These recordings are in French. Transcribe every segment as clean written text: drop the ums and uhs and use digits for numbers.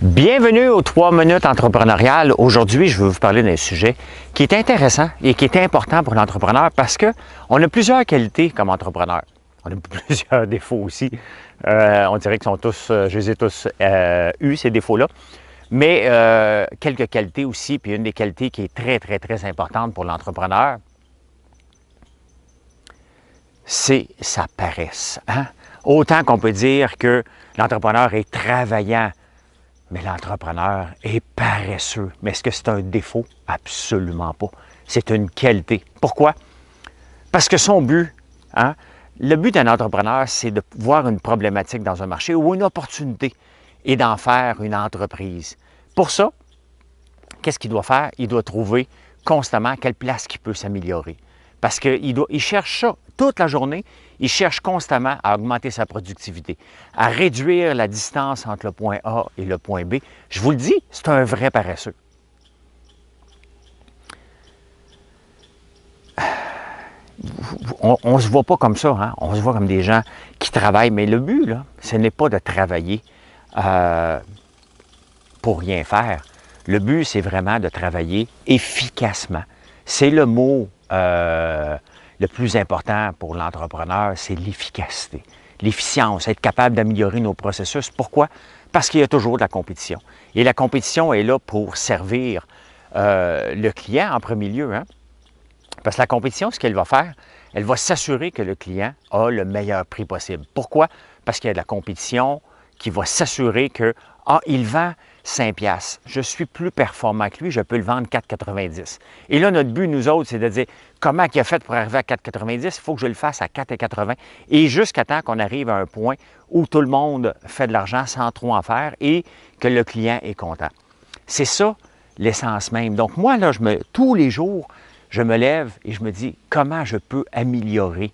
Bienvenue aux 3 minutes entrepreneuriales. Aujourd'hui, je vais vous parler d'un sujet qui est intéressant et qui est important pour l'entrepreneur parce qu'on a plusieurs qualités comme entrepreneur. On a plusieurs défauts aussi. On dirait qu'ils sont tous, je les ai tous eus, ces défauts-là. Mais quelques qualités aussi, puis une des qualités qui est très importante pour l'entrepreneur, c'est sa paresse. Hein? Autant qu'on peut dire que l'entrepreneur est travaillant, mais l'entrepreneur est paresseux. Mais est-ce que c'est un défaut? Absolument pas. C'est une qualité. Pourquoi? Parce que son but, le but d'un entrepreneur, c'est de voir une problématique dans un marché ou une opportunité et d'en faire une entreprise. Pour ça, qu'est-ce qu'il doit faire? Il doit trouver constamment quelle place il peut s'améliorer. Parce qu'il cherche ça toute la journée, il cherche constamment à augmenter sa productivité, à réduire la distance entre le point A et le point B. Je vous le dis, c'est un vrai paresseux. On ne se voit pas comme ça, hein? On se voit comme des gens qui travaillent, mais le but, là, ce n'est pas de travailler pour rien faire. Le but, c'est vraiment de travailler efficacement. C'est le mot le plus important pour l'entrepreneur, c'est l'efficacité. L'efficience, être capable d'améliorer nos processus. Pourquoi? Parce qu'il y a toujours de la compétition. Et la compétition est là pour servir le client en premier lieu. Hein? Parce que la compétition, ce qu'elle va faire, elle va s'assurer que le client a le meilleur prix possible. Pourquoi? Parce qu'il y a de la compétition qui va s'assurer que, il vend 5 $. Je suis plus performant que lui, je peux le vendre 4,90. Et là, notre but, nous autres, c'est de dire comment il a fait pour arriver à 4,90, il faut que je le fasse à 4,80. Et jusqu'à temps qu'on arrive à un point où tout le monde fait de l'argent sans trop en faire et que le client est content. C'est ça l'essence même. Donc moi, là, tous les jours, je me lève et je me dis comment je peux améliorer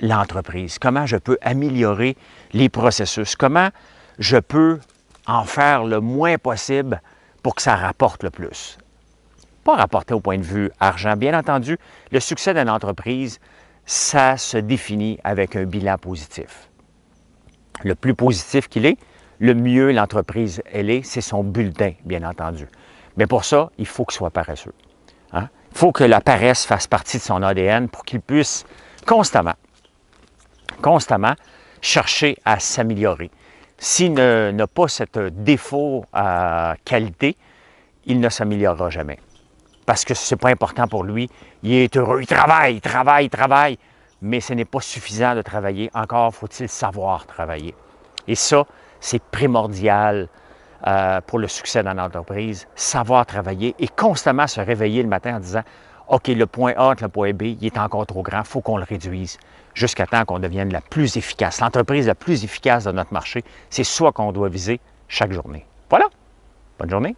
l'entreprise, comment je peux améliorer les processus, comment je peux en faire le moins possible pour que ça rapporte le plus. Pas rapporter au point de vue argent. Bien entendu, le succès d'une entreprise, ça se définit avec un bilan positif. Le plus positif qu'il est, le mieux l'entreprise elle est, c'est son bulletin, bien entendu. Mais pour ça, il faut qu'il soit paresseux. Hein? Il faut que la paresse fasse partie de son ADN pour qu'il puisse constamment chercher à s'améliorer. S'il n'a pas ce défaut qualité, il ne s'améliorera jamais. Parce que ce n'est pas important pour lui. Il est heureux, il travaille, mais ce n'est pas suffisant de travailler. Encore faut-il savoir travailler. Et ça, c'est primordial pour le succès dans l'entreprise. Savoir travailler et constamment se réveiller le matin en disant « OK, le point A entre le point B, il est encore trop grand, il faut qu'on le réduise. » Jusqu'à temps qu'on devienne la plus efficace. L'entreprise la plus efficace de notre marché, c'est ça qu'on doit viser chaque journée. Voilà. Bonne journée.